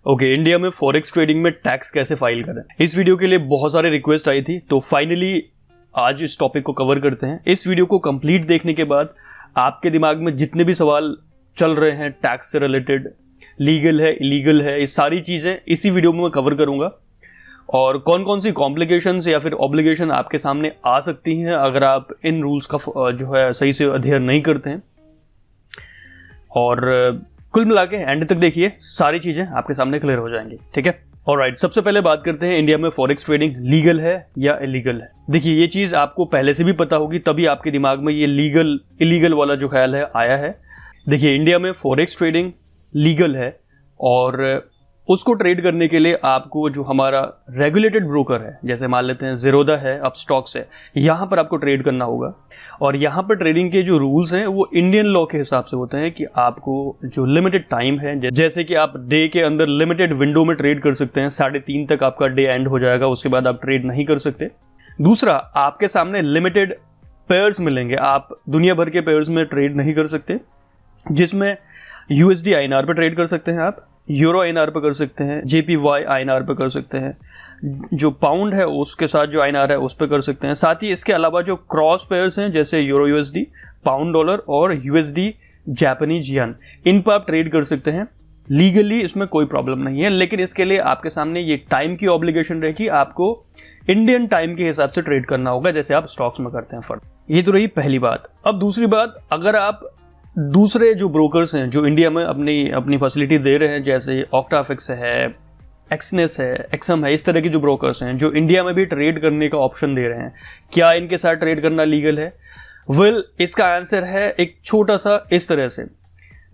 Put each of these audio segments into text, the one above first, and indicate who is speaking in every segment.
Speaker 1: Okay, India में forex trading में tax कैसे फाइल करें, इस वीडियो के लिए बहुत सारे रिक्वेस्ट आई थी, तो फाइनली आज इस टॉपिक को कवर करते हैं। इस वीडियो को कंप्लीट देखने के बाद आपके दिमाग में जितने भी सवाल चल रहे हैं टैक्स से रिलेटेड, लीगल है इलीगल है, ये सारी चीजें इसी वीडियो में मैं कवर करूंगा। और कौन कौन सी कॉम्प्लिकेशंस या फिर ऑब्लिगेशन आपके सामने आ सकती हैं अगर आप इन रूल्स का जो है सही से अध्ययन नहीं करते हैं। और कुल मिला के एंड तक देखिए, सारी चीजें आपके सामने क्लियर हो जाएंगी, ठीक है। ऑलराइट, सबसे पहले बात करते हैं इंडिया में फॉरेक्स ट्रेडिंग लीगल है या इलीगल है। देखिए, ये चीज आपको पहले से भी पता होगी, तभी आपके दिमाग में ये लीगल इलीगल वाला जो ख्याल है आया है। देखिए, इंडिया में फॉरेक्स ट्रेडिंग लीगल है और उसको ट्रेड करने के लिए आपको जो हमारा रेगुलेटेड ब्रोकर है, जैसे मान लेते हैं ज़ीरोधा है, अपस्टॉक्स है, यहाँ पर आपको ट्रेड करना होगा। और यहाँ पर ट्रेडिंग के जो रूल्स हैं वो इंडियन लॉ के हिसाब से होते हैं कि आपको जो लिमिटेड टाइम है, जैसे कि आप डे के अंदर लिमिटेड विंडो में ट्रेड कर सकते हैं, 3:30 तक आपका डे एंड हो जाएगा, उसके बाद आप ट्रेड नहीं कर सकते। दूसरा, आपके सामने लिमिटेड पेयर्स मिलेंगे, आप दुनिया भर के पेयर्स में ट्रेड नहीं कर सकते, जिसमें USD INR पर ट्रेड कर सकते हैं, आप यूरो INR पर कर सकते हैं, JPY INR पर कर सकते हैं, जो पाउंड है उसके साथ जो INR है उस पर कर सकते हैं। साथ ही इसके अलावा जो क्रॉस पेयर्स हैं जैसे यूरो USD, पाउंड डॉलर और USD जापानीज येन, इन पर आप ट्रेड कर सकते हैं लीगली, इसमें कोई प्रॉब्लम नहीं है। लेकिन इसके लिए आपके सामने ये टाइम की ऑब्लिगेशन रहेगी, आपको इंडियन टाइम के हिसाब से ट्रेड करना होगा, जैसे आप स्टॉक्स में करते हैं फर्क। ये तो रही पहली बात। अब दूसरी बात, अगर आप दूसरे जो ब्रोकर्स हैं जो इंडिया में अपनी फैसिलिटी दे रहे हैं, जैसे ऑक्टाफिक्स है, एक्सनेस है, एक्सम है, इस तरह की जो ब्रोकर्स हैं जो इंडिया में भी ट्रेड करने का ऑप्शन दे रहे हैं, क्या इनके साथ ट्रेड करना लीगल है? वेल, इसका आंसर है एक छोटा सा इस तरह से।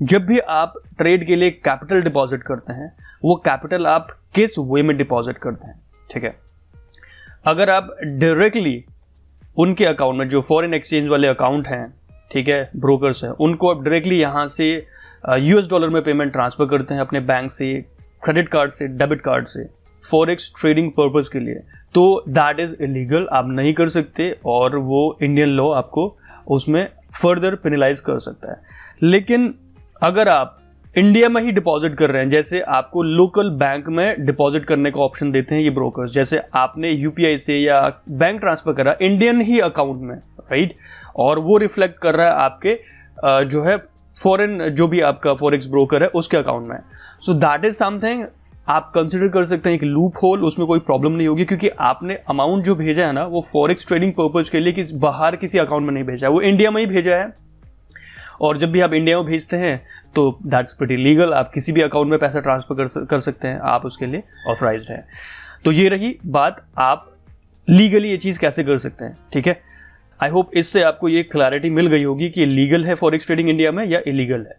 Speaker 1: जब भी आप ट्रेड के लिए कैपिटल डिपॉजिट करते हैं, वो कैपिटल आप किस वे में डिपॉजिट करते हैं, ठीक है। अगर आप डायरेक्टली उनके अकाउंट में, जो फॉरेन एक्सचेंज वाले अकाउंट हैं, ठीक है, ब्रोकर्स हैं, उनको आप डायरेक्टली यहाँ से US डॉलर में पेमेंट ट्रांसफर करते हैं अपने बैंक से, क्रेडिट कार्ड से, डेबिट कार्ड से, फॉरेक्स ट्रेडिंग पर्पस के लिए, तो दैट इज इलीगल, आप नहीं कर सकते और वो इंडियन लॉ आपको उसमें फर्दर पेनलाइज कर सकता है। लेकिन अगर आप इंडिया में ही डिपॉजिट कर रहे हैं, जैसे आपको लोकल बैंक में डिपॉजिट करने का ऑप्शन देते हैं ये ब्रोकर्स, जैसे आपने UPI से या बैंक ट्रांसफर करा इंडियन ही अकाउंट में, राइट, और वो रिफ्लेक्ट कर रहा है आपके जो है फॉरेन, जो भी आपका फॉरेक्स ब्रोकर है उसके अकाउंट में, सो दैट इज समथिंग आप कंसिडर कर सकते हैं एक लूप होल, उसमें कोई प्रॉब्लम नहीं होगी, क्योंकि आपने अमाउंट जो भेजा है ना वो फॉरेक्स ट्रेडिंग पर्पज के लिए बाहर किसी अकाउंट में नहीं भेजा है, वो इंडिया में ही भेजा है। और जब भी आप इंडिया में भेजते हैं तो दैट्स प्रीटी लीगल, आप किसी भी अकाउंट में पैसा ट्रांसफर कर सकते हैं, आप उसके लिए ऑथराइज्ड हैं। तो ये रही बात, आप लीगली ये चीज़ कैसे कर सकते हैं, ठीक है। आई होप इससे आपको ये क्लैरिटी मिल गई होगी कि लीगल है फॉरेक्स ट्रेडिंग इंडिया में या इलीगल है,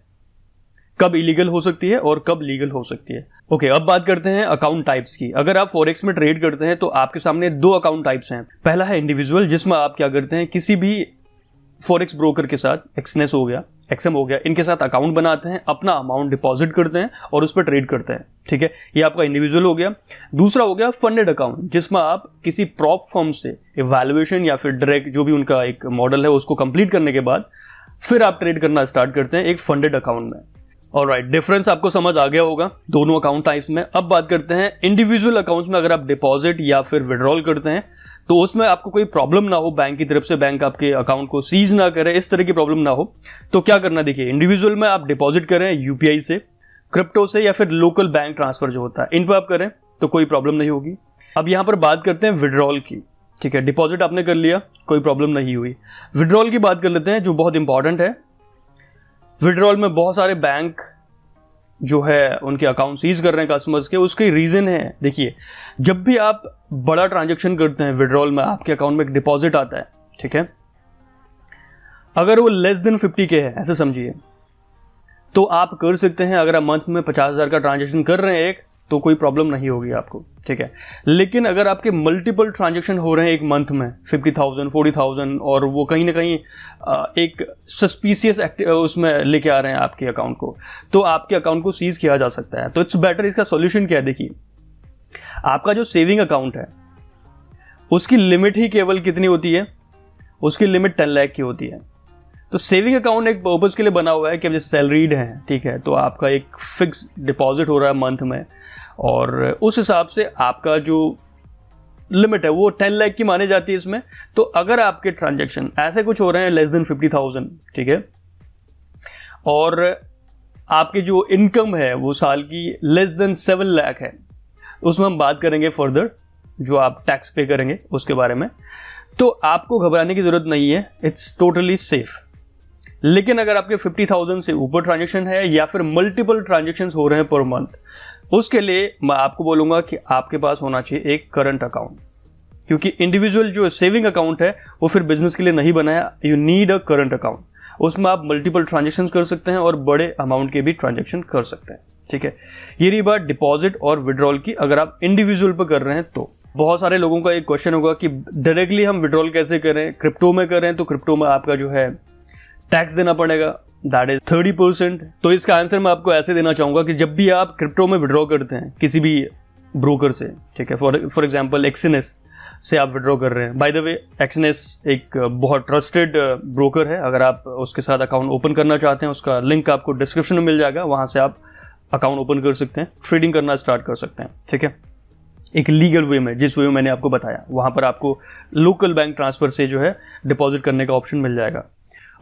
Speaker 1: कब इलीगल हो सकती है और कब लीगल हो सकती है। ओके, अब बात करते हैं अकाउंट टाइप्स की। अगर आप फॉरेक्स में ट्रेड करते हैं तो आपके सामने 2 अकाउंट टाइप्स हैं। पहला है इंडिविजुअल, जिसमें आप क्या करते हैं, किसी भी फॉरेक्स ब्रोकर के साथ, एक्सनेस हो गया, एक्सएम हो गया, इनके साथ अकाउंट बनाते हैं, अपना अमाउंट डिपॉजिट करते हैं और उस पर ट्रेड करते हैं, ठीक है। ये आपका इंडिविजुअल हो गया। दूसरा हो गया फंडेड अकाउंट, जिसमें आप किसी प्रॉप फर्म से इवैल्यूएशन या फिर डायरेक्ट जो भी उनका एक मॉडल है उसको कंप्लीट करने के बाद फिर आप ट्रेड करना स्टार्ट करते हैं एक फंडेड अकाउंट में। ऑलराइट, डिफरेंस आपको समझ आ गया होगा दोनों अकाउंट टाइप्स में। अब बात करते हैं इंडिविजुअल अकाउंट्स में, अगर आप डिपॉजिट या फिर विड्रॉल करते हैं तो उसमें आपको कोई प्रॉब्लम ना हो, बैंक की तरफ से बैंक आपके अकाउंट को सीज ना करे, इस तरह की प्रॉब्लम ना हो, तो क्या करना, देखिए, इंडिविजुअल में आप डिपॉजिट करें UPI से, क्रिप्टो से या फिर लोकल बैंक ट्रांसफर जो होता है, इन पर आप करें तो कोई प्रॉब्लम नहीं होगी। अब यहां पर बात करते हैं विड्रॉल की, ठीक है। डिपॉजिट आपने कर लिया, कोई प्रॉब्लम नहीं हुई। विड्रॉल की बात कर लेते हैं, जो बहुत इंपॉर्टेंट है। विड्रॉल में बहुत सारे बैंक जो है उनके अकाउंट सीज कर रहे हैं कस्टमर्स के, उसके रीजन है। देखिए, जब भी आप बड़ा ट्रांजैक्शन करते हैं विड्रॉल में, आपके अकाउंट में एक डिपॉजिट आता है, ठीक है, अगर वो लेस देन 50K है, ऐसे समझिए, तो आप कर सकते हैं। अगर आप मंथ में 50,000 का ट्रांजैक्शन कर रहे हैं एक, तो कोई प्रॉब्लम नहीं होगी आपको, ठीक है। लेकिन अगर आपके मल्टीपल ट्रांजैक्शन हो रहे हैं एक मंथ में 50,000 40,000 और वो कहीं ना कहीं एक सस्पिशियस उसमें लेके आ रहे हैं आपके अकाउंट को, तो आपके अकाउंट को सीज किया जा सकता है। तो इट्स बेटर, इसका सॉल्यूशन क्या है, देखिए, आपका जो सेविंग अकाउंट है उसकी लिमिट ही केवल कितनी होती है, उसकी लिमिट 10 लाख की होती है। तो सेविंग अकाउंट एक पर्पज़ के लिए बना हुआ है कि अब जैसे सैलरीड हैं, ठीक है, तो आपका एक फिक्स डिपॉजिट हो रहा है मंथ में, और उस हिसाब से आपका जो लिमिट है वो 10 लाख की मानी जाती है इसमें। तो अगर आपके ट्रांजेक्शन ऐसे कुछ हो रहे हैं लेस देन 50,000, ठीक है, और आपकी जो इनकम है वो साल की लेस देन 7 लाख है, उसमें हम बात करेंगे फर्दर जो आप टैक्स पे करेंगे उसके बारे में। तो आपको घबराने की जरूरत नहीं है, इट्स टोटली सेफ। लेकिन अगर आपके 50,000 से ऊपर ट्रांजेक्शन है या फिर मल्टीपल ट्रांजेक्शन हो रहे हैं पर मंथ, उसके लिए मैं आपको बोलूंगा कि आपके पास होना चाहिए एक करंट अकाउंट, क्योंकि इंडिविजुअल जो सेविंग अकाउंट है वो फिर बिजनेस के लिए नहीं बनाया। You need a current account, उसमें आप मल्टीपल ट्रांजेक्शन कर सकते हैं और बड़े अमाउंट के भी ट्रांजेक्शन कर सकते हैं, ठीक है। ये रही बात डिपॉजिट और विड्रॉल की, अगर आप इंडिविजुअल पर कर रहे हैं तो। बहुत सारे लोगों का एक क्वेश्चन होगा कि डायरेक्टली हम विड्रॉल कैसे करें, क्रिप्टो में करें तो क्रिप्टो में आपका जो है टैक्स देना पड़ेगा, दैट इज 30%। तो इसका आंसर मैं आपको ऐसे देना चाहूंगा कि जब भी आप क्रिप्टो में विड्रॉ करते हैं किसी भी ब्रोकर से, ठीक है, फॉर एग्जांपल एक्सिनेस से आप विड्रॉ कर रहे हैं। बाय द वे एक्सिनेस एक बहुत ट्रस्टेड ब्रोकर है, अगर आप उसके साथ अकाउंट ओपन करना चाहते हैं उसका लिंक आपको डिस्क्रिप्शन में मिल जाएगा, वहां से आप अकाउंट ओपन कर सकते हैं, ट्रेडिंग करना स्टार्ट कर सकते हैं, ठीक है, एक लीगल वे में, जिस वे में मैंने आपको बताया। वहां पर आपको लोकल बैंक ट्रांसफर से जो है डिपॉजिट करने का ऑप्शन मिल जाएगा।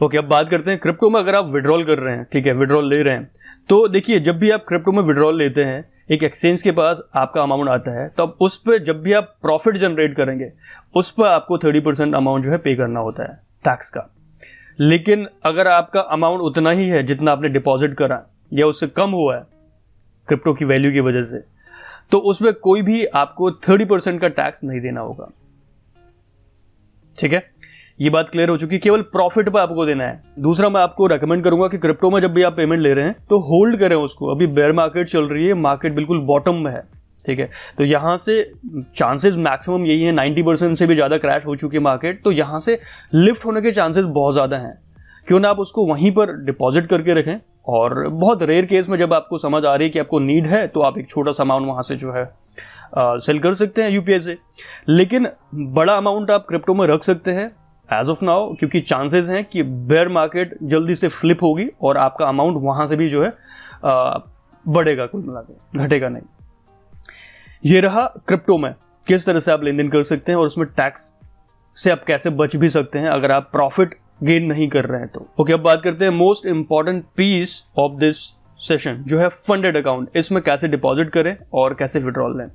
Speaker 1: ओके, अब बात करते हैं क्रिप्टो में अगर आप विड्रॉल कर रहे हैं, ठीक है, विड्रॉल ले रहे हैं, तो देखिए जब भी आप क्रिप्टो में विड्रॉल लेते हैं एक एक्सचेंज के पास आपका अमाउंट आता है, तो अब उस पर जब भी आप प्रॉफिट जनरेट करेंगे उस पर आपको 30% अमाउंट जो है पे करना होता है टैक्स का। लेकिन अगर आपका अमाउंट उतना ही है जितना आपने डिपॉजिट करा या उससे कम हुआ है क्रिप्टो की वैल्यू की वजह से, तो उसमें कोई भी आपको 30% का टैक्स नहीं देना होगा, ठीक है। ये बात क्लियर हो चुकी है, केवल प्रॉफिट पर आपको देना है। दूसरा, मैं आपको रेकमेंड करूंगा कि क्रिप्टो में जब भी आप पेमेंट ले रहे हैं तो होल्ड करें उसको। अभी बेयर मार्केट चल रही है, मार्केट बिल्कुल बॉटम में है, ठीक है, तो यहां से चांसेस मैक्सिमम यही है, 90% से भी ज्यादा क्रैश हो चुकी है मार्केट, तो यहां से लिफ्ट होने के चांसेस बहुत ज्यादा हैं। क्यों ना आप उसको वहीं पर डिपॉजिट करके रखें, और बहुत रेयर केस में जब आपको समझ आ रही है कि आपको नीड है तो आप एक छोटा सा अमाउंट वहां से जो है सेल कर सकते हैं यूपीआई से। लेकिन बड़ा अमाउंट आप क्रिप्टो में रख सकते हैं एज ऑफ नाउ, क्योंकि चांसेस हैं कि बेयर मार्केट जल्दी से फ्लिप होगी और आपका अमाउंट वहां से भी जो है बढ़ेगा, कुल मिलाकर घटेगा नहीं। ये रहा क्रिप्टो में किस तरह से आप लेन देन कर सकते हैं और उसमें टैक्स से आप कैसे बच भी सकते हैं अगर आप प्रॉफिट गेन नहीं कर रहे हैं तो। ओके, अब बात करते हैं most important piece of this session जो है फंडेड अकाउंट। इसमें कैसे डिपॉजिट करें और कैसे विड्रॉल लें।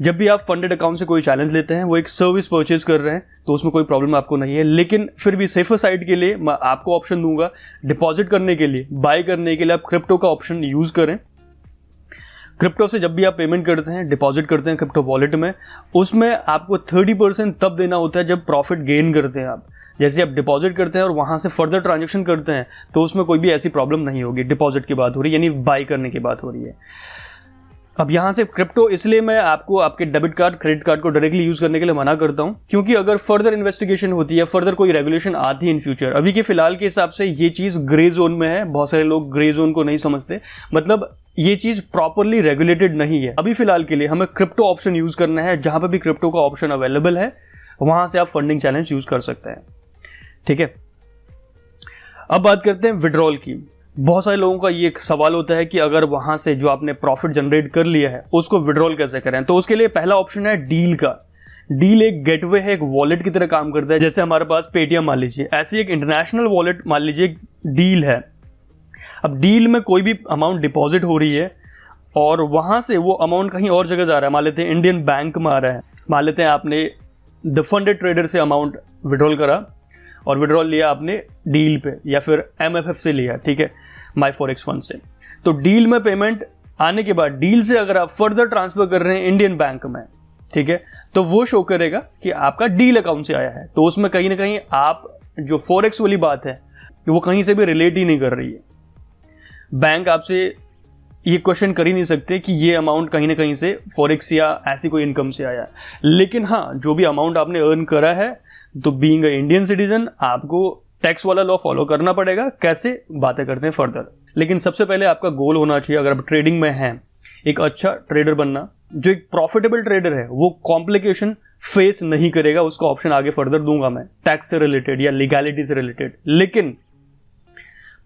Speaker 1: जब भी आप फंडेड अकाउंट से कोई चैलेंज लेते हैं, वो एक सर्विस परचेज कर रहे हैं, तो उसमें कोई प्रॉब्लम आपको नहीं है, लेकिन फिर भी सेफर साइड के लिए मैं आपको ऑप्शन दूंगा डिपॉजिट करने के लिए, बाय करने के लिए आप क्रिप्टो का ऑप्शन यूज करें। क्रिप्टो से जब भी आप पेमेंट करते हैं, डिपॉजिट करते हैं क्रिप्टो वॉलेट में, उसमें आपको 30% तब देना होता है जब प्रॉफिट गेन करते हैं आप। जैसे आप डिपॉजिट करते हैं और वहां से फर्दर ट्रांजेक्शन करते हैं तो उसमें कोई भी ऐसी प्रॉब्लम नहीं होगी। डिपॉजिट की बात हो रही है, यानी बाय करने की बात हो रही है। अब यहां से क्रिप्टो इसलिए मैं आपको आपके डेबिट कार्ड क्रेडिट कार्ड को डायरेक्टली यूज करने के लिए मना करता हूं, क्योंकि अगर फर्दर इन्वेस्टिगेशन होती है, फर्दर कोई रेगुलेशन आती है इन फ्यूचर, अभी के फिलहाल के हिसाब से ये चीज ग्रे जोन में है। बहुत सारे लोग ग्रे जोन को नहीं समझते, मतलब ये चीज प्रॉपरली रेगुलेटेड नहीं है। अभी फिलहाल के लिए हमें क्रिप्टो ऑप्शन यूज करना है, जहां पर भी क्रिप्टो का ऑप्शन अवेलेबल है वहां से आप फंडिंग चैलेंज यूज कर सकते हैं, ठीक है। अब बात करते हैं विड्रॉल की। बहुत सारे लोगों का ये सवाल होता है कि अगर वहां से जो आपने प्रॉफिट जनरेट कर लिया है उसको विड्रॉल कैसे करें। तो उसके लिए पहला ऑप्शन है डील का। डील एक गेटवे है, एक वॉलेट की तरह काम करता है। जैसे हमारे पास पेटीएम मान लीजिए, ऐसी एक इंटरनेशनल वॉलेट मान लीजिए डील है। अब डील में कोई भी अमाउंट डिपॉजिट हो रही है और वहां से वो अमाउंट कहीं और जगह जा रहा है, मान लेते हैं इंडियन बैंक में आ रहा है, मान लेते हैं आपने द फंडेड ट्रेडर से अमाउंट विड्रॉल करा और विड्रॉल लिया आपने डील पे या फिर एमएफएफ से लिया, ठीक है, माई फॉरेक्स फंड से। तो डील में पेमेंट आने के बाद डील से अगर आप फर्दर ट्रांसफर कर रहे हैं इंडियन बैंक में, ठीक है, तो वो शो करेगा कि आपका डील अकाउंट से आया है। तो उसमें कहीं ना कहीं आप जो फॉरेक्स वाली बात है वो कहीं से भी रिलेट ही नहीं कर रही है। बैंक आपसे ये क्वेश्चन कर ही नहीं सकते कि ये अमाउंट कहीं ना कहीं से फॉरेक्स या ऐसी कोई इनकम से आया है। लेकिन हाँ, जो भी अमाउंट आपने अर्न करा है, तो बीइंग अ इंडियन सिटीजन आपको टैक्स वाला लॉ फॉलो करना पड़ेगा। कैसे, बातें करते हैं फर्दर। लेकिन सबसे पहले आपका गोल होना चाहिए, अगर आप ट्रेडिंग में हैं, एक अच्छा ट्रेडर बनना। जो एक प्रॉफिटेबल ट्रेडर है वो कॉम्प्लिकेशन फेस नहीं करेगा। उसका ऑप्शन आगे फर्दर दूंगा मैं, टैक्स से रिलेटेड या लीगैलिटी से रिलेटेड। लेकिन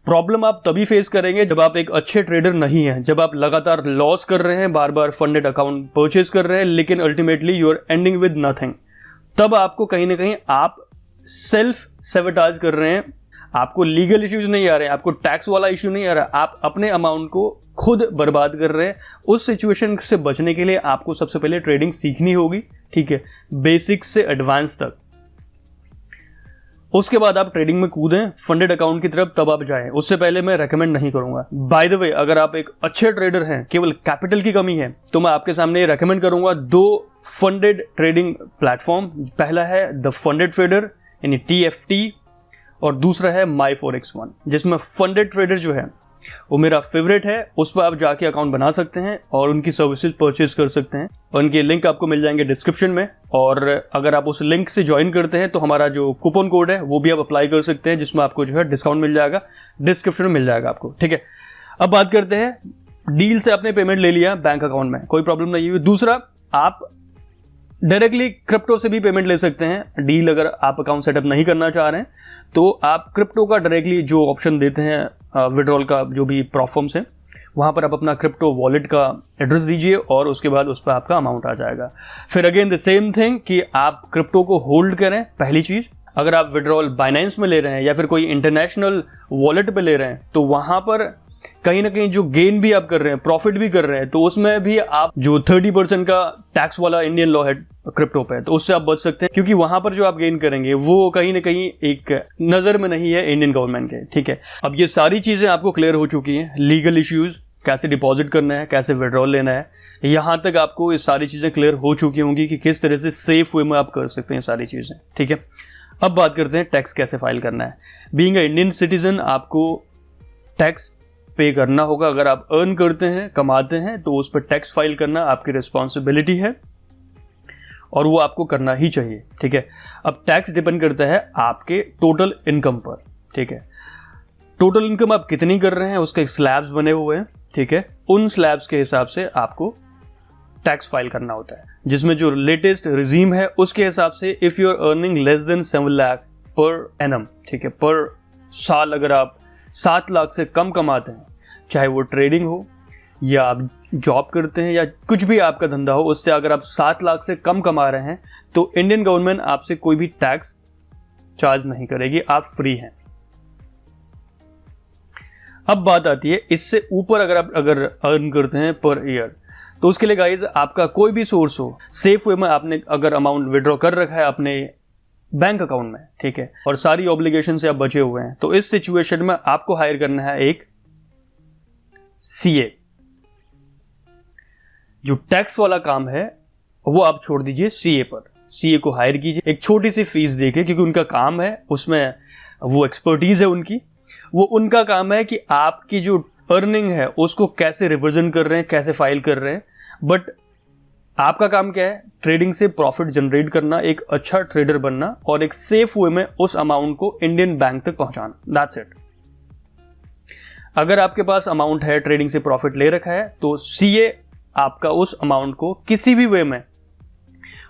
Speaker 1: प्रॉब्लम आप तभी फेस करेंगे जब आप एक अच्छे ट्रेडर नहीं हैं, जब आप लगातार लॉस कर रहे हैं, बार बार फंडेड अकाउंट परचेज कर रहे हैं, लेकिन ultimately you are ending with nothing. तब आपको कहीं ना कहीं आप सेल्फ सेबोटाज कर रहे हैं, आपको लीगल इश्यूज नहीं आ रहे हैं, आपको टैक्स वाला इश्यू नहीं आ रहा, आप अपने अमाउंट को खुद बर्बाद कर रहे हैं। उस सिचुएशन से बचने के लिए आपको सबसे पहले ट्रेडिंग सीखनी होगी, ठीक है, बेसिक से एडवांस तक। उसके बाद आप ट्रेडिंग में कूदें, फंडेड अकाउंट की तरफ तब आप जाएं। उससे पहले मैं रेकमेंड नहीं करूंगा। बाय द वे, अगर आप एक अच्छे ट्रेडर हैं, केवल कैपिटल की कमी है, तो मैं आपके सामने ये रेकमेंड करूंगा 2 फंडेड ट्रेडिंग प्लेटफॉर्म। पहला है द फंडेड ट्रेडर यानी TFT, और दूसरा है MyForex1, जिसमें फंडेड ट्रेडर जो है वो मेरा फेवरेट है। उस पर आप जाके अकाउंट बना सकते हैं और उनकी सर्विसेज परचेज कर सकते हैं। उनके लिंक आपको मिल जाएंगे डिस्क्रिप्शन में, और अगर आप उस लिंक से ज्वाइन करते हैं तो हमारा जो कूपन कोड है वो भी आप अप्लाई कर सकते हैं, जिसमें आपको जो है डिस्काउंट मिल जाएगा, डिस्क्रिप्शन में मिल जाएगा आपको, ठीक है। अब बात करते हैं, डील से आपने पेमेंट ले लिया बैंक अकाउंट में, कोई प्रॉब्लम नहीं हुई। दूसरा, आप डायरेक्टली क्रिप्टो से भी पेमेंट ले सकते हैं। डील अगर आप अकाउंट सेटअप नहीं करना चाह रहे हैं तो आप क्रिप्टो का डायरेक्टली जो ऑप्शन देते हैं विड्रॉल का, जो भी प्लेटफॉर्म्स हैं, वहां पर आप अपना क्रिप्टो वॉलेट का एड्रेस दीजिए और उसके बाद उस पर आपका अमाउंट आ जाएगा। फिर अगेन द सेम थिंग कि आप क्रिप्टो को होल्ड करें। पहली चीज, अगर आप विड्रॉल बाइनेंस में ले रहे हैं या फिर कोई इंटरनेशनल वॉलेट पे ले रहे हैं तो वहां पर कहीं ना कहीं जो गेन भी आप कर रहे हैं, प्रॉफिट भी कर रहे हैं, तो उसमें भी आप जो 30% का टैक्स वाला इंडियन लॉ है क्रिप्टो पे, तो उससे आप बच सकते हैं, क्योंकि वहां पर जो आप गेन करेंगे वो कहीं ना कहीं एक नजर में नहीं है इंडियन गवर्नमेंट के, ठीक है। अब ये सारी चीजें आपको क्लियर हो चुकी हैं, लीगल इश्यूज, कैसे डिपॉजिट करना है, कैसे विड्रॉल लेना है, यहां तक आपको ये सारी चीजें क्लियर हो चुकी होंगी कि किस तरह से सेफ वे में आप कर सकते हैं सारी चीजें, ठीक है। अब बात करते हैं टैक्स कैसे फाइल करना है। बीइंग अ इंडियन सिटीजन आपको टैक्स पे करना होगा। अगर आप अर्न करते हैं, कमाते हैं, तो उस पर टैक्स फाइल करना आपकी रिस्पॉन्सिबिलिटी है और वो आपको करना ही चाहिए, ठीक है। अब टैक्स डिपेंड करता है आपके टोटल इनकम पर, ठीक है। टोटल इनकम आप कितनी कर रहे हैं उसके स्लैब्स बने हुए हैं, ठीक है। उन स्लैब्स के हिसाब से आपको टैक्स फाइल करना होता है, जिसमें जो लेटेस्ट रिजीम है उसके हिसाब से if you are earning less than 7 lakh per annum, ठीक है, पर साल अगर आप 7 लाख से कम कमाते हैं, चाहे वो ट्रेडिंग हो या आप जॉब करते हैं या कुछ भी आपका धंधा हो, उससे अगर आप 7 लाख से कम कमा रहे हैं तो इंडियन गवर्नमेंट आपसे कोई भी टैक्स चार्ज नहीं करेगी, आप फ्री हैं। अब बात आती है इससे ऊपर अगर आप अर्न करते हैं पर ईयर, तो उसके लिए गाइज आपका कोई भी सोर्स हो, सेफ वे में आपने अगर अमाउंट विड्रॉ कर रखा है अपने बैंक अकाउंट में, ठीक है, और सारी ऑब्लिगेशन से आप बचे हुए हैं, तो इस सिचुएशन में आपको हायर करना है एक CA। जो टैक्स वाला काम है वो आप छोड़ दीजिए CA पर। CA को हायर कीजिए एक छोटी सी फीस देके, क्योंकि उनका काम है, उसमें वो एक्सपर्टीज है उनकी, वो उनका काम है कि आपकी जो अर्निंग है उसको कैसे रिप्रेजेंट कर रहे हैं, कैसे फाइल कर रहे हैं। बट आपका काम क्या है? ट्रेडिंग से प्रॉफिट जनरेट करना, एक अच्छा ट्रेडर बनना और एक सेफ वे में उस अमाउंट को इंडियन बैंक तक पहुंचाना, दैट्स इट। अगर आपके पास अमाउंट है, ट्रेडिंग से प्रॉफिट ले रखा है, तो CA आपका उस अमाउंट को किसी भी वे में,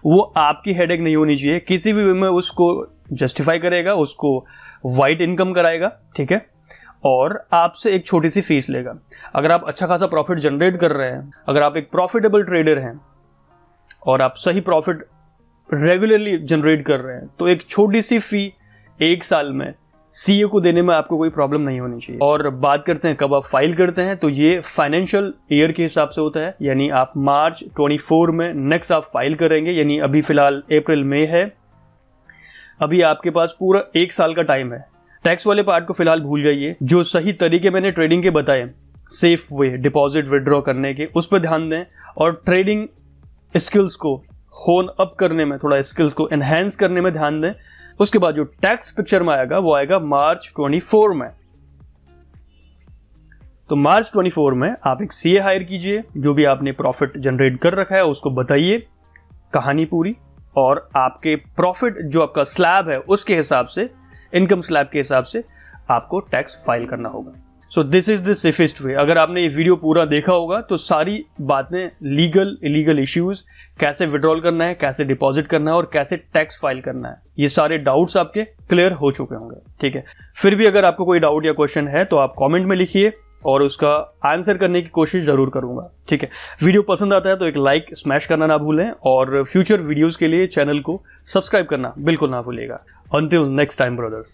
Speaker 1: वो आपकी हेडेक नहीं होनी चाहिए, किसी भी वे में उसको जस्टिफाई करेगा, उसको वाइट इनकम कराएगा, ठीक है, और आपसे एक छोटी सी फीस लेगा। अगर आप अच्छा खासा प्रॉफिट जनरेट कर रहे हैं, अगर आप एक प्रॉफिटेबल ट्रेडर हैं और आप सही प्रॉफिट रेगुलरली जनरेट कर रहे हैं, तो एक छोटी सी फी 1 साल में CA को देने में आपको कोई प्रॉब्लम नहीं होनी चाहिए। और बात करते हैं कब आप फाइल करते हैं, तो ये फाइनेंशियल ईयर के हिसाब से होता है, यानी आप मार्च 24 में नेक्स्ट आप फाइल करेंगे, यानी अभी फिलहाल अप्रैल मई है, अभी आपके पास पूरा 1 साल का टाइम है। टैक्स वाले पार्ट को फिलहाल भूल जाइए, जो सही तरीके मैंने ट्रेडिंग के बताए, सेफ वे डिपॉजिट विड्रॉ करने के, उस पर ध्यान दें और ट्रेडिंग स्किल्स को होन अप करने में, थोड़ा स्किल्स को एनहेंस करने में ध्यान दें। उसके बाद जो टैक्स पिक्चर में आएगा वो आएगा मार्च 24 में। तो मार्च 24 में आप एक CA हायर कीजिए, जो भी आपने प्रॉफिट जनरेट कर रखा है उसको बताइए कहानी पूरी, और आपके प्रॉफिट जो आपका स्लैब है उसके हिसाब से, इनकम स्लैब के हिसाब से आपको टैक्स फाइल करना होगा। So this is the safest way. अगर आपने ये वीडियो पूरा देखा होगा तो सारी बातें, लीगल इलीगल इश्यूज, कैसे विड्रॉल करना है, कैसे डिपॉजिट करना है और कैसे टैक्स फाइल करना है, ये सारे डाउट्स आपके क्लियर हो चुके होंगे। ठीक है, फिर भी अगर आपको कोई डाउट या क्वेश्चन है तो आप कमेंट में लिखिए और उसका आंसर करने की कोशिश जरूर करूंगा। ठीक है, वीडियो पसंद आता है तो एक लाइक स्मैश करना ना भूलें और फ्यूचर वीडियोस के लिए चैनल को सब्सक्राइब करना बिल्कुल ना भूलिएगा। Until next time, brothers.